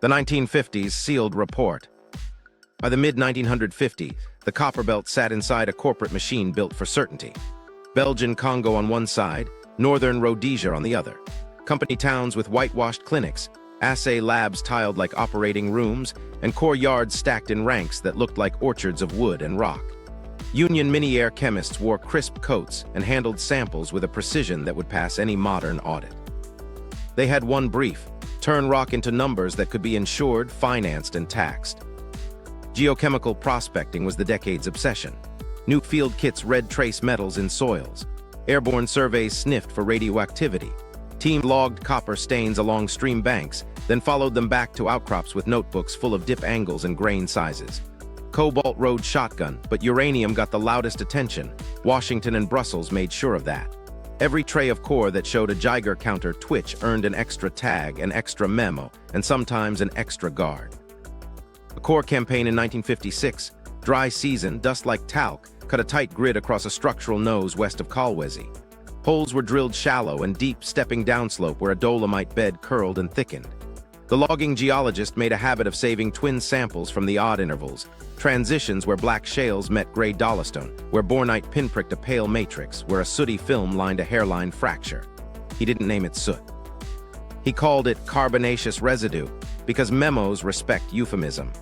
The 1950s sealed report. By the mid-1950s, the Copperbelt sat inside a corporate machine built for certainty. Belgian Congo on one side, northern Rhodesia on the other. Company towns with whitewashed clinics, assay labs tiled like operating rooms, and core yards stacked in ranks that looked like orchards of wood and rock. Union mini-air chemists wore crisp coats and handled samples with a precision that would pass any modern audit. They had one brief: turn rock into numbers that could be insured, financed, and taxed. Geochemical prospecting was the decade's obsession. New field kits read trace metals in soils. Airborne surveys sniffed for radioactivity. Team logged copper stains along stream banks, then followed them back to outcrops with notebooks full of dip angles and grain sizes. Cobalt rode shotgun, but uranium got the loudest attention. Washington and Brussels made sure of that. Every tray of core that showed a Geiger counter twitch earned an extra tag, an extra memo, and sometimes an extra guard. A core campaign in 1956, dry season, dust like talc, cut a tight grid across a structural nose west of Kolwezi. Holes were drilled shallow and deep, stepping downslope where a dolomite bed curled and thickened. The logging geologist made a habit of saving twin samples from the odd intervals, transitions where black shales met gray dolostone, where bornite pinpricked a pale matrix, where a sooty film lined a hairline fracture. He didn't name it soot. He called it carbonaceous residue, because memos respect euphemism.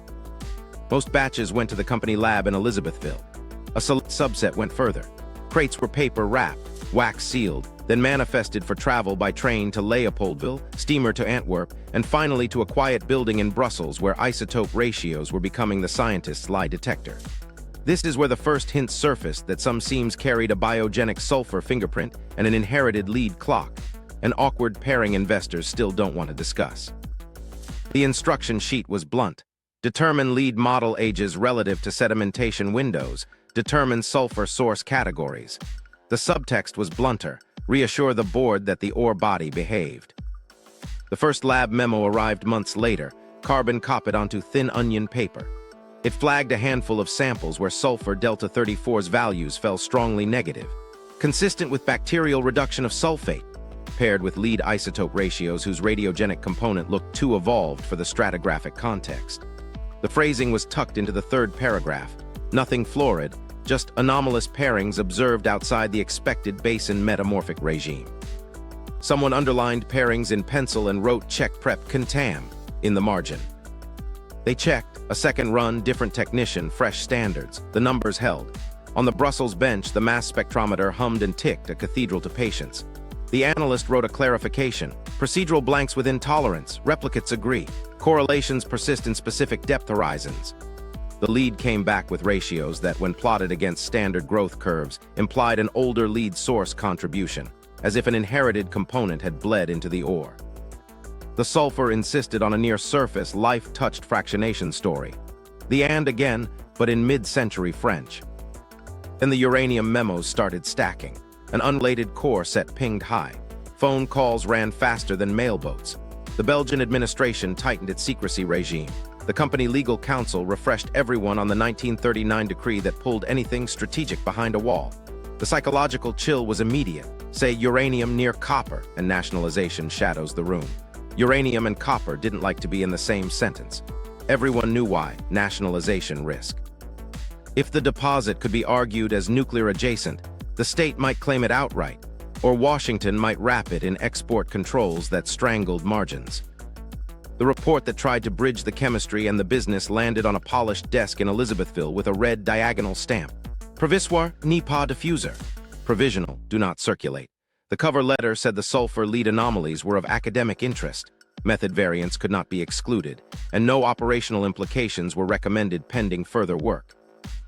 Most batches went to the company lab in Elizabethville. A select subset went further. Crates were paper-wrapped, wax-sealed, then manifested for travel by train to Leopoldville, steamer to Antwerp, and finally to a quiet building in Brussels where isotope ratios were becoming the scientist's lie detector. This is where the first hints surfaced that some seams carried a biogenic sulfur fingerprint and an inherited lead clock, an awkward pairing investors still don't want to discuss. The instruction sheet was blunt. Determine lead model ages relative to sedimentation windows. Determine sulfur source categories. The subtext was blunter. Reassure the board that the ore body behaved. The first lab memo arrived months later, carbon copied onto thin onion paper. It flagged a handful of samples where sulfur delta 34's values fell strongly negative, consistent with bacterial reduction of sulfate, paired with lead isotope ratios whose radiogenic component looked too evolved for the stratigraphic context. The phrasing was tucked into the third paragraph. Nothing florid, just anomalous pairings observed outside the expected basin metamorphic regime. Someone underlined pairings in pencil and wrote check prep contam in the margin. They checked, a second run, different technician, fresh standards. The numbers held. On the Brussels bench, the mass spectrometer hummed and ticked, a cathedral to patience. The analyst wrote a clarification. Procedural blanks within tolerance. Replicates agree. Correlations persist in specific depth horizons. The lead came back with ratios that, when plotted against standard growth curves, implied an older lead source contribution, as if an inherited component had bled into the ore. The sulfur insisted on a near-surface, life-touched fractionation story. The and again, but in mid-century French. Then the uranium memos started stacking. An unrelated core set pinged high. Phone calls ran faster than mailboats. The Belgian administration tightened its secrecy regime. The company legal counsel refreshed everyone on the 1939 decree that pulled anything strategic behind a wall. The psychological chill was immediate. Say uranium near copper, and nationalization shadows the room. Uranium and copper didn't like to be in the same sentence. Everyone knew why: nationalization risk. If the deposit could be argued as nuclear adjacent, the state might claim it outright, or Washington might wrap it in export controls that strangled margins. The report that tried to bridge the chemistry and the business landed on a polished desk in Elizabethville with a red diagonal stamp. Provisoire, ni pas diffuser. Provisional, do not circulate. The cover letter said the sulfur lead anomalies were of academic interest. Method variants could not be excluded, and no operational implications were recommended pending further work.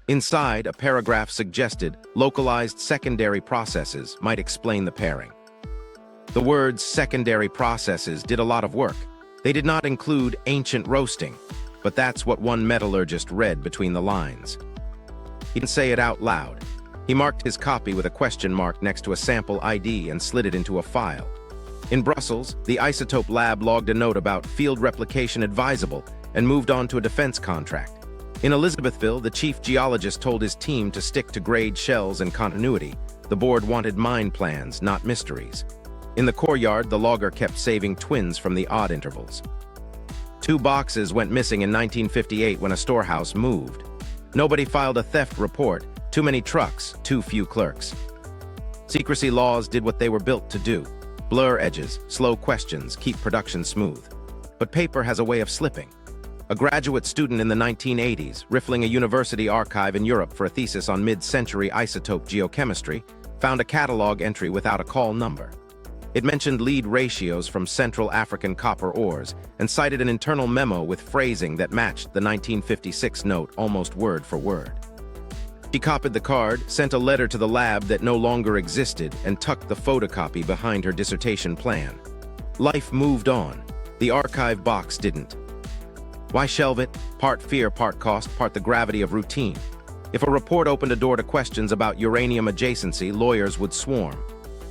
Inside, a paragraph suggested localized secondary processes might explain the pairing. The words secondary processes did a lot of work. They did not include ancient roasting, but that's what one metallurgist read between the lines. He didn't say it out loud. He marked his copy with a question mark next to a sample ID and slid it into a file. In Brussels, the Isotope lab logged a note about field replication advisable and moved on to a defense contract. In Elizabethville, the chief geologist told his team to stick to grade shells and continuity. The board wanted mine plans, not mysteries. In the core yard, the logger kept saving twins from the odd intervals. 2 boxes went missing in 1958 when a storehouse moved. Nobody filed a theft report. Too many trucks, too few clerks. Secrecy laws did what they were built to do. Blur edges, slow questions, keep production smooth. But paper has a way of slipping. A graduate student in the 1980s, riffling a university archive in Europe for a thesis on mid-century isotope geochemistry, found a catalog entry without a call number. It mentioned lead ratios from Central African copper ores and cited an internal memo with phrasing that matched the 1956 note almost word for word. She copied the card, sent a letter to the lab that no longer existed, and tucked the photocopy behind her dissertation plan. Life moved on. The archive box didn't. Why shelve it? Part fear, part cost, part the gravity of routine. If a report opened a door to questions about uranium adjacency, lawyers would swarm.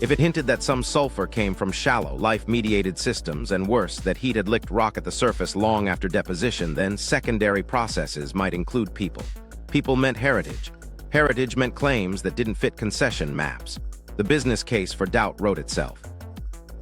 If it hinted that some sulfur came from shallow, life-mediated systems, and worse, that heat had licked rock at the surface long after deposition, then secondary processes might include people. People meant heritage. Heritage meant claims that didn't fit concession maps. The business case for doubt wrote itself.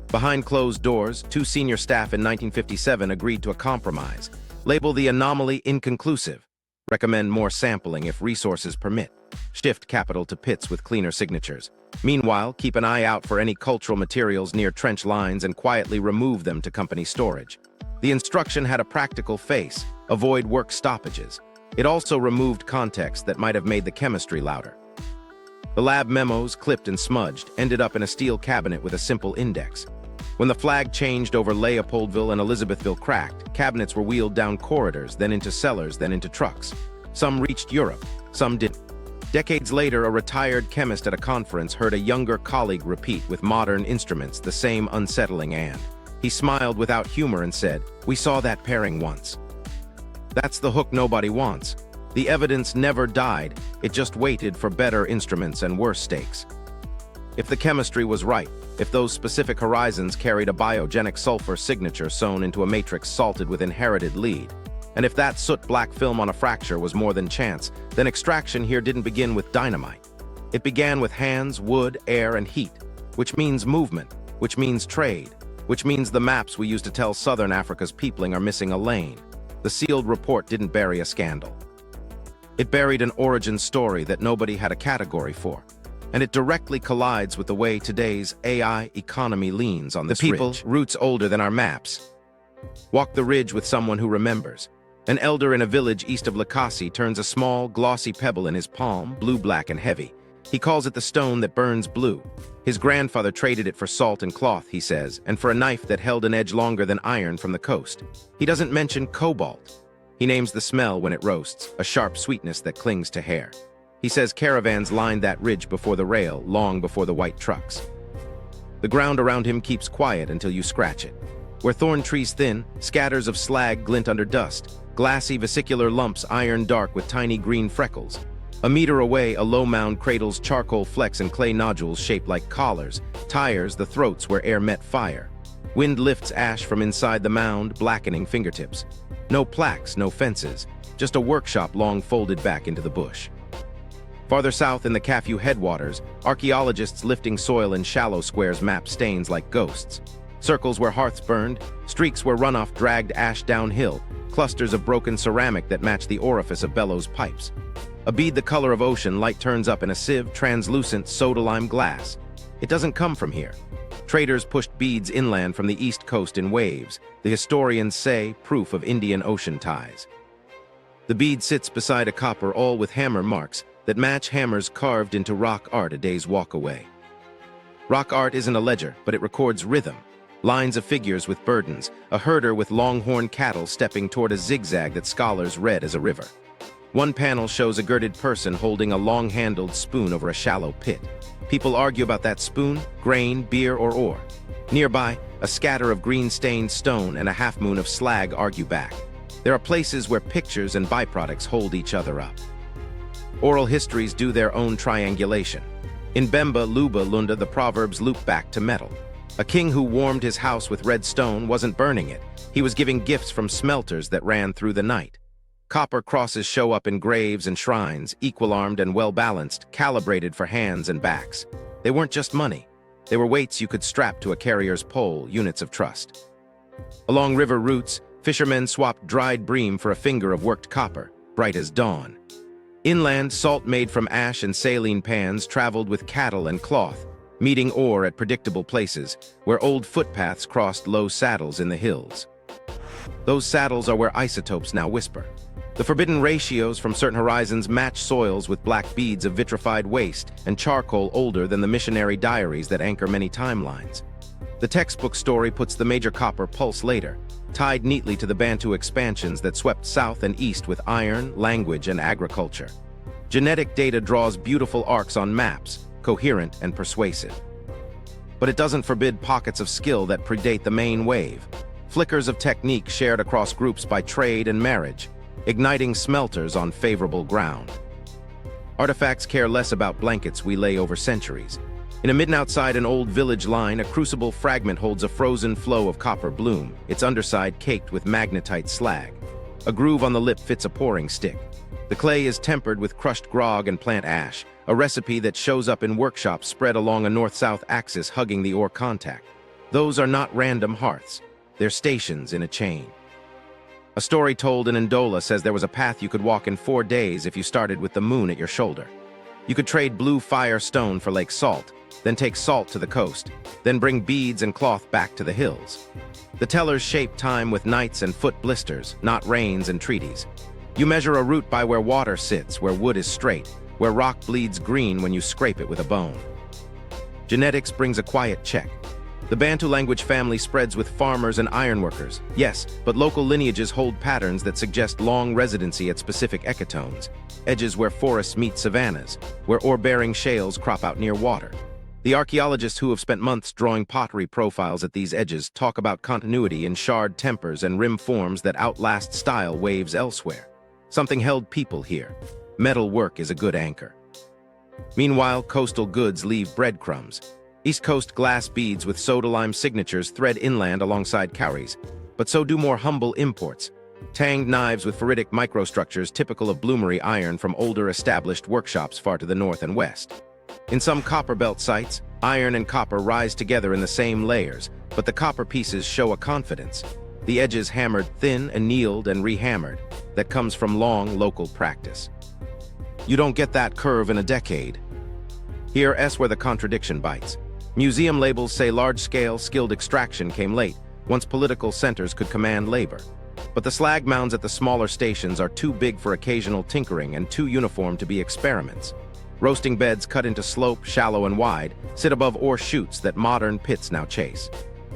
Behind closed doors, 2 senior staff in 1957 agreed to a compromise. Label the anomaly inconclusive. Recommend more sampling if resources permit. Shift capital to pits with cleaner signatures. Meanwhile, keep an eye out for any cultural materials near trench lines and quietly remove them to company storage. The instruction had a practical face: avoid work stoppages. It also removed context that might have made the chemistry louder. The lab memos, clipped and smudged, ended up in a steel cabinet with a simple index. When the flag changed over Leopoldville and Elizabethville cracked, cabinets were wheeled down corridors, then into cellars, then into trucks. Some reached Europe, some didn't. Decades later, a retired chemist at a conference heard a younger colleague repeat with modern instruments the same unsettling and. He smiled without humor and said, "We saw that pairing once." That's the hook nobody wants. The evidence never died, it just waited for better instruments and worse stakes. If the chemistry was right, if those specific horizons carried a biogenic sulfur signature sewn into a matrix salted with inherited lead, and if that soot-black film on a fracture was more than chance, then extraction here didn't begin with dynamite. It began with hands, wood, air, and heat, which means movement, which means trade, which means the maps we use to tell Southern Africa's peopling are missing a lane. The sealed report didn't bury a scandal. It buried an origin story that nobody had a category for, and it directly collides with the way today's AI economy leans on this people, roots older than our maps. Walk the ridge with someone who remembers. An elder in a village east of Lakasi turns a small, glossy pebble in his palm, blue-black and heavy. He calls it the stone that burns blue. His grandfather traded it for salt and cloth, he says, and for a knife that held an edge longer than iron from the coast. He doesn't mention cobalt. He names the smell when it roasts, a sharp sweetness that clings to hair. He says caravans lined that ridge before the rail, long before the white trucks. The ground around him keeps quiet until you scratch it. Where thorn trees thin, scatters of slag glint under dust, glassy vesicular lumps iron dark with tiny green freckles. A meter away, a low mound cradles charcoal flecks and clay nodules shaped like collars, tires the throats where air met fire. Wind lifts ash from inside the mound, blackening fingertips. No plaques, no fences, just a workshop long folded back into the bush. Farther south in the Kafue headwaters, archaeologists lifting soil in shallow squares map stains like ghosts. Circles where hearths burned, streaks where runoff dragged ash downhill, clusters of broken ceramic that match the orifice of bellows pipes. A bead the color of ocean, light turns up in a sieve, translucent soda-lime glass. It doesn't come from here. Traders pushed beads inland from the east coast in waves, the historians say proof of Indian Ocean ties. The bead sits beside a copper awl with hammer marks that match hammers carved into rock art a day's walk away. Rock art isn't a ledger, but it records rhythm. Lines of figures with burdens, a herder with longhorn cattle stepping toward a zigzag that scholars read as a river. One panel shows a girded person holding a long-handled spoon over a shallow pit. People argue about that spoon, grain, beer, or ore. Nearby, a scatter of green-stained stone and a half-moon of slag argue back. There are places where pictures and byproducts hold each other up. Oral histories do their own triangulation. In Bemba, Luba, Lunda, the proverbs loop back to metal. A king who warmed his house with red stone wasn't burning it. He was giving gifts from smelters that ran through the night. Copper crosses show up in graves and shrines, equal-armed and well-balanced, calibrated for hands and backs. They weren't just money. They were weights you could strap to a carrier's pole, units of trust. Along river routes, Fishermen swapped dried bream for a finger of worked copper, bright as dawn. Inland, salt made from ash and saline pans traveled with cattle and cloth, meeting ore at predictable places, where old footpaths crossed low saddles in the hills. Those saddles are where isotopes now whisper. The forbidden ratios from certain horizons match soils with black beads of vitrified waste and charcoal older than the missionary diaries that anchor many timelines. The textbook story puts the major copper pulse later, tied neatly to the Bantu expansions that swept south and east with iron, language, and agriculture. Genetic data draws beautiful arcs on maps, coherent and persuasive. But it doesn't forbid pockets of skill that predate the main wave, flickers of technique shared across groups by trade and marriage, igniting smelters on favorable ground. Artifacts care less about blankets we lay over centuries. Hidden outside an old village line, a crucible fragment holds a frozen flow of copper bloom, its underside caked with magnetite slag. A groove on the lip fits a pouring stick. The clay is tempered with crushed grog and plant ash, a recipe that shows up in workshops spread along a north-south axis hugging the ore contact. Those are not random hearths. They're stations in a chain. A story told in Ndola says there was a path you could walk in 4 days if you started with the moon at your shoulder. You could trade blue fire stone for lake salt, then take salt to the coast, then bring beads and cloth back to the hills. The tellers shape time with nights and foot blisters, not rains and treaties. You measure a route by where water sits, where wood is straight, where rock bleeds green when you scrape it with a bone. Genetics brings a quiet check. The Bantu language family spreads with farmers and ironworkers, yes, but local lineages hold patterns that suggest long residency at specific ectones, edges where forests meet savannas, where ore-bearing shales crop out near water. The archaeologists who have spent months drawing pottery profiles at these edges talk about continuity in shard tempers and rim forms that outlast style waves elsewhere. Something held people here. Metal work is a good anchor. Meanwhile, coastal goods leave breadcrumbs. East Coast glass beads with soda-lime signatures thread inland alongside cowries, but so do more humble imports. Tanged knives with ferritic microstructures typical of bloomery iron from older established workshops far to the north and west. In some copperbelt sites, iron and copper rise together in the same layers, but the copper pieces show a confidence. The edges hammered thin, annealed, and rehammered, that comes from long local practice. You don't get that curve in a decade. Here's where the contradiction bites. Museum labels say large-scale, skilled extraction came late, once political centers could command labor. But the slag mounds at the smaller stations are too big for occasional tinkering and too uniform to be experiments. Roasting beds cut into slope, shallow and wide, sit above ore chutes that modern pits now chase.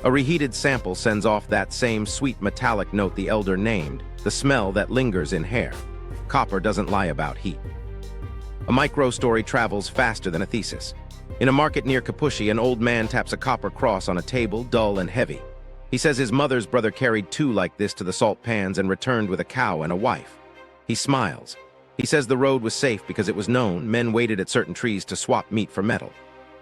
A reheated sample sends off that same sweet metallic note the elder named, the smell that lingers in hair. Copper doesn't lie about heat. A micro-story travels faster than a thesis. In a market near Kapushi, an old man taps a copper cross on a table, dull and heavy. He says his mother's brother carried 2 like this to the salt pans and returned with a cow and a wife. He smiles. He says the road was safe because it was known men waited at certain trees to swap meat for metal.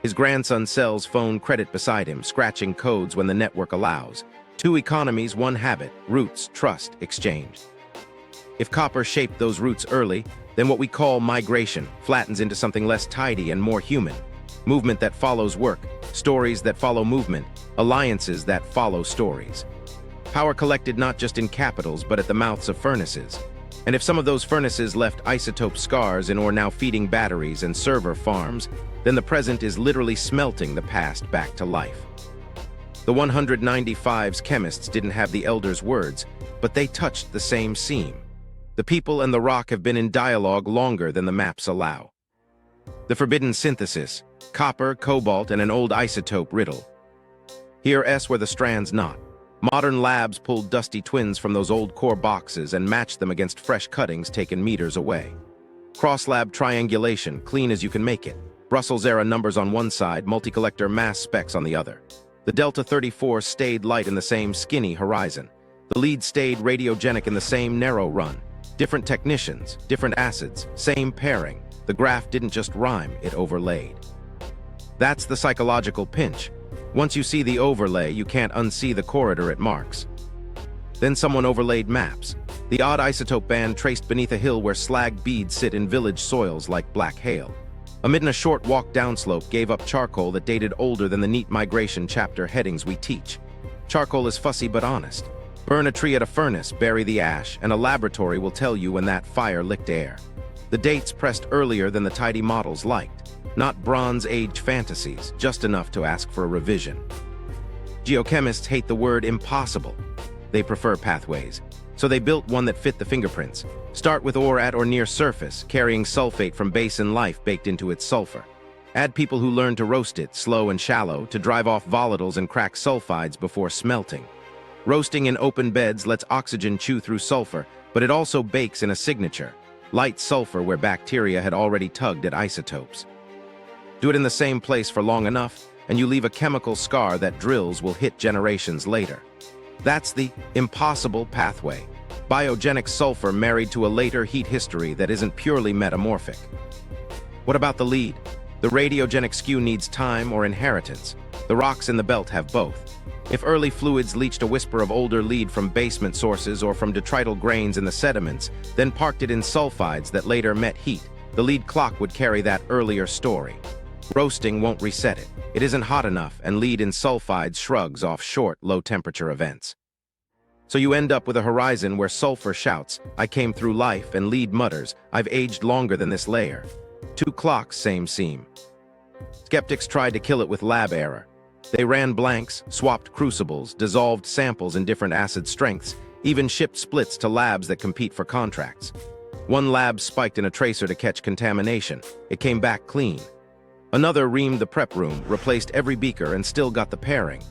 His grandson sells phone credit beside him, scratching codes when the network allows. 2 economies, 1 habit, roots, trust, exchange. If copper shaped those roots early, then what we call migration flattens into something less tidy and more human. Movement that follows work, stories that follow movement, alliances that follow stories. Power collected not just in capitals but at the mouths of furnaces. And if some of those furnaces left isotope scars in ore now feeding batteries and server farms, then the present is literally smelting the past back to life. The 195's chemists didn't have the elders' words, but they touched the same seam. The people and the rock have been in dialogue longer than the maps allow. The forbidden synthesis, copper, cobalt, and an old isotope riddle. Here's where the strands knot. Modern labs pulled dusty twins from those old core boxes and matched them against fresh cuttings taken meters away. Cross-lab triangulation, clean as you can make it. Brussels-era numbers on one side, multi-collector mass specs on the other. The Delta 34 stayed light in the same skinny horizon. The lead stayed radiogenic in the same narrow run. Different technicians, different acids, same pairing. The graph didn't just rhyme, it overlaid. That's the psychological pinch. Once you see the overlay, you can't unsee the corridor it marks. Then someone overlaid maps. The odd isotope band traced beneath a hill where slag beads sit in village soils like black hail. Amid a short walk downslope gave up charcoal that dated older than the neat migration chapter headings we teach. Charcoal is fussy but honest. Burn a tree at a furnace, bury the ash, and a laboratory will tell you when that fire licked air. The dates pressed earlier than the tidy models liked. Not Bronze Age fantasies, just enough to ask for a revision. Geochemists hate the word impossible. They prefer pathways. So they built one that fit the fingerprints. Start with ore at or near surface, carrying sulfate from basin life baked into its sulfur. Add people who learn to roast it, slow and shallow, to drive off volatiles and crack sulfides before smelting. Roasting in open beds lets oxygen chew through sulfur, but it also bakes in a signature, light sulfur where bacteria had already tugged at isotopes. Do it in the same place for long enough, and you leave a chemical scar that drills will hit generations later. That's the impossible pathway. Biogenic sulfur married to a later heat history that isn't purely metamorphic. What about the lead? The radiogenic skew needs time or inheritance. The rocks in the belt have both. If early fluids leached a whisper of older lead from basement sources or from detrital grains in the sediments, then parked it in sulfides that later met heat, the lead clock would carry that earlier story. Roasting won't reset it. It isn't hot enough, and lead in sulfides shrugs off short, low-temperature events. So you end up with a horizon where sulfur shouts, "I came through life," and lead mutters, "I've aged longer than this layer." Two clocks, same seam. Skeptics tried to kill it with lab error. They ran blanks, swapped crucibles, dissolved samples in different acid strengths, even shipped splits to labs that compete for contracts. One lab spiked in a tracer to catch contamination. It came back clean. Another reamed the prep room, replaced every beaker, and still got the pairing.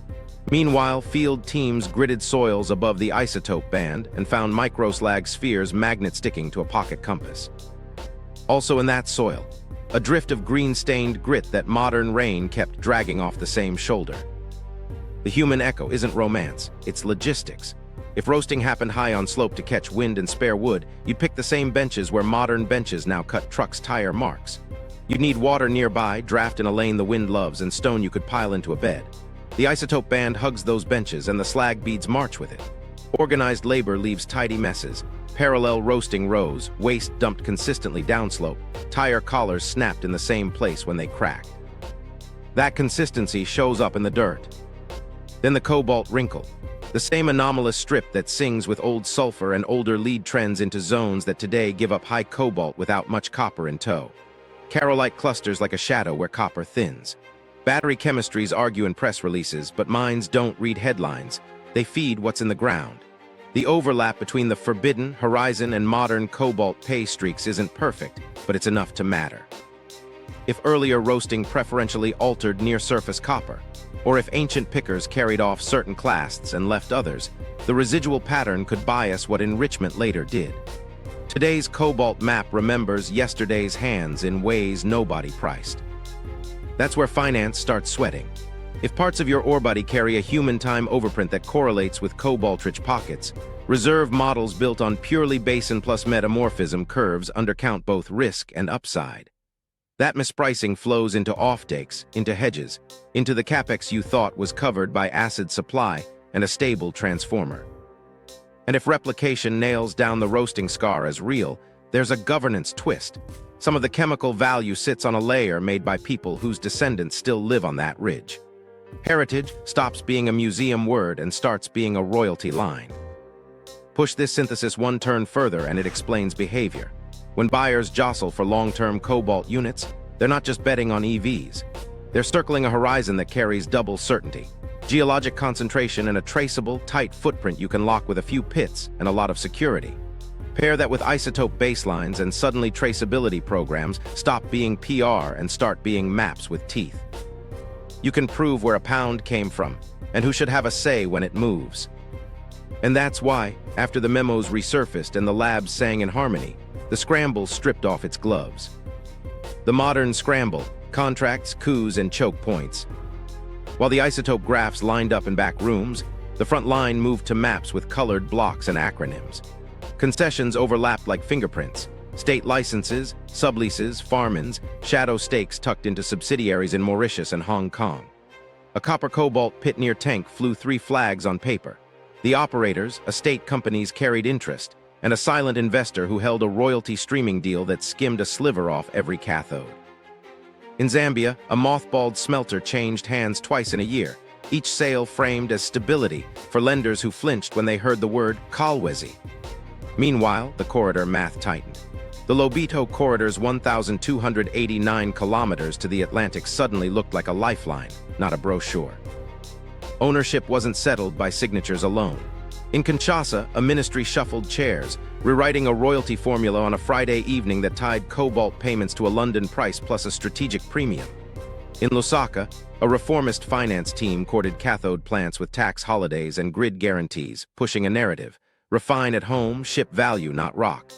Meanwhile, field teams gridded soils above the isotope band and found microslag spheres magnet sticking to a pocket compass. Also in that soil, a drift of green-stained grit that modern rain kept dragging off the same shoulder. The human echo isn't romance, it's logistics. If roasting happened high on slope to catch wind and spare wood, you'd pick the same benches where modern benches now cut trucks' tire marks. You'd need water nearby, draft in a lane the wind loves, and stone you could pile into a bed. The isotope band hugs those benches, and the slag beads march with it. Organized labor leaves tidy messes. Parallel roasting rows, waste dumped consistently downslope, tire collars snapped in the same place when they crack. That consistency shows up in the dirt. Then the cobalt wrinkle, the same anomalous strip that sings with old sulfur and older lead trends into zones that today give up high cobalt without much copper in tow. Carolite clusters like a shadow where copper thins. Battery chemistries argue in press releases, but minds don't read headlines. They feed what's in the ground. The overlap between the forbidden, horizon, and modern cobalt pay streaks isn't perfect, but it's enough to matter. If earlier roasting preferentially altered near-surface copper, or if ancient pickers carried off certain clasts and left others, the residual pattern could bias what enrichment later did. Today's cobalt map remembers yesterday's hands in ways nobody priced. That's where finance starts sweating. If parts of your ore body carry a human time overprint that correlates with cobalt-rich pockets, reserve models built on purely basin plus metamorphism curves undercount both risk and upside. That mispricing flows into offtakes, into hedges, into the capex you thought was covered by acid supply and a stable transformer. And if replication nails down the roasting scar as real, there's a governance twist. Some of the chemical value sits on a layer made by people whose descendants still live on that ridge. Heritage stops being a museum word and starts being a royalty line. Push this synthesis one turn further and it explains behavior. When buyers jostle for long-term cobalt units, they're not just betting on EVs. They're circling a horizon that carries double certainty. Geologic concentration and a traceable, tight footprint you can lock with a few pits and a lot of security. Pair that with isotope baselines and suddenly traceability programs stop being PR and start being maps with teeth. You can prove where a pound came from and who should have a say when it moves. And that's why, after the memos resurfaced and the labs sang in harmony, the scramble stripped off its gloves. The modern scramble, contracts, coups, and choke points. While the isotope graphs lined up in back rooms, the front line moved to maps with colored blocks and acronyms. Concessions overlapped like fingerprints. State licenses, subleases, farm-ins, shadow stakes tucked into subsidiaries in Mauritius and Hong Kong. A copper-cobalt pit near Tank flew 3 flags on paper. The operators, estate companies carried interest, and a silent investor who held a royalty streaming deal that skimmed a sliver off every cathode. In Zambia, a mothballed smelter changed hands twice in a year. each sale framed as stability for lenders who flinched when they heard the word Kolwezi. Meanwhile, the corridor math tightened. The Lobito corridor's 1,289 kilometers to the Atlantic suddenly looked like a lifeline, not a brochure. Ownership wasn't settled by signatures alone. In Kinshasa, a ministry shuffled chairs, rewriting a royalty formula on a Friday evening that tied Cobalt payments to a London price plus a strategic premium. In Lusaka, a reformist finance team courted cathode plants with tax holidays and grid guarantees, pushing a narrative: refine at home, ship value, not rock.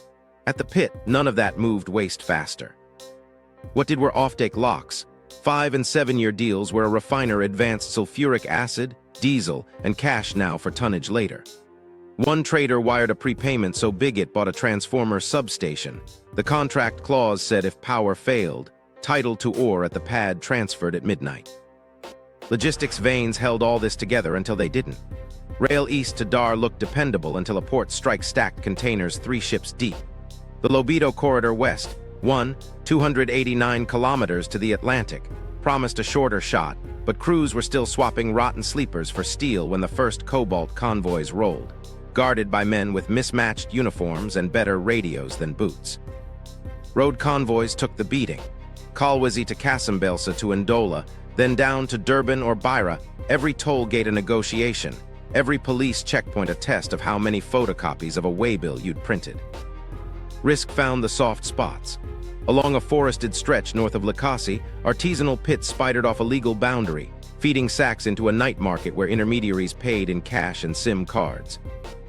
At the pit, none of that moved waste faster. What did were offtake locks? 5- and 7-year deals where a refiner advanced sulfuric acid, diesel, and cash now for tonnage later. One trader wired a prepayment so big it bought a transformer substation. The contract clause said if power failed, title to ore at the pad transferred at midnight. Logistics veins held all this together until they didn't. Rail east to Dar looked dependable until a port strike stacked containers 3 ships deep. The Lobito corridor west, 289 kilometers to the Atlantic, promised a shorter shot, but crews were still swapping rotten sleepers for steel when the first Cobalt convoys rolled, guarded by men with mismatched uniforms and better radios than boots. Road convoys took the beating. Kolwezi to Kasambelsa to Ndola, then down to Durban or Beira, every toll gate a negotiation, every police checkpoint a test of how many photocopies of a waybill you'd printed. Risk found the soft spots. Along a forested stretch north of Likasi, artisanal pits spidered off a legal boundary, feeding sacks into a night market where intermediaries paid in cash and SIM cards.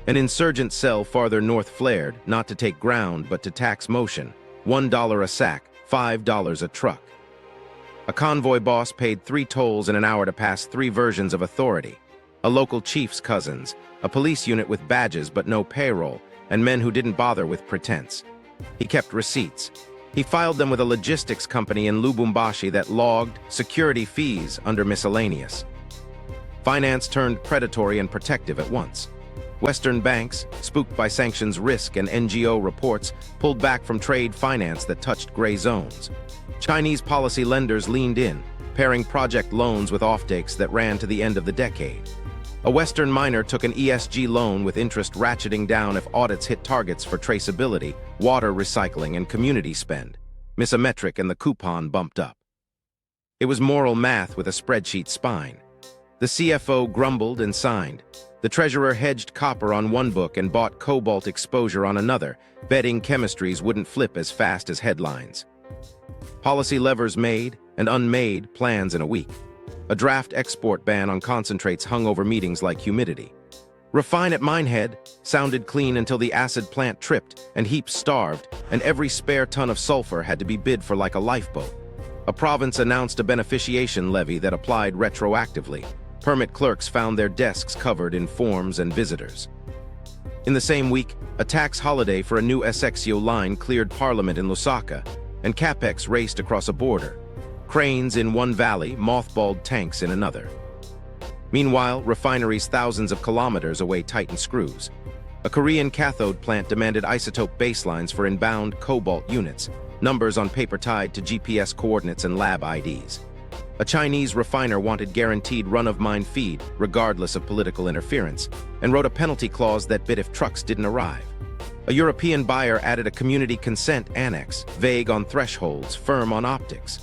An insurgent cell farther north flared, not to take ground but to tax motion, $1 a sack, $5 a truck. A convoy boss paid 3 tolls in an hour to pass 3 versions of authority. A local chief's cousins, a police unit with badges but no payroll, and men who didn't bother with pretense. He kept receipts. He filed them with a logistics company in Lubumbashi that logged security fees under miscellaneous. Finance turned predatory and protective at once. Western banks, spooked by sanctions risk and NGO reports, pulled back from trade finance that touched gray zones. Chinese policy lenders leaned in, pairing project loans with offtakes that ran to the end of the decade. A Western miner took an ESG loan with interest ratcheting down if audits hit targets for traceability, water recycling, and community spend. Miss a metric and the coupon bumped up. It was moral math with a spreadsheet spine. The CFO grumbled and signed. The treasurer hedged copper on one book and bought cobalt exposure on another, betting chemistries wouldn't flip as fast as headlines. Policy levers made and unmade plans in a week. A draft export ban on concentrates hung over meetings like humidity. Refine at Minehead sounded clean until the acid plant tripped and heaps starved, and every spare ton of sulfur had to be bid for like a lifeboat. A province announced a beneficiation levy that applied retroactively. Permit clerks found their desks covered in forms and visitors. In the same week, a tax holiday for a new Essexio line cleared Parliament in Lusaka, and CapEx raced across a border. Cranes in one valley, mothballed tanks in another. Meanwhile, refineries thousands of kilometers away tightened screws. A Korean cathode plant demanded isotope baselines for inbound Cobalt units, numbers on paper tied to GPS coordinates and lab IDs. A Chinese refiner wanted guaranteed run-of-mine feed, regardless of political interference, and wrote a penalty clause that bit if trucks didn't arrive. A European buyer added a community consent annex, vague on thresholds, firm on optics.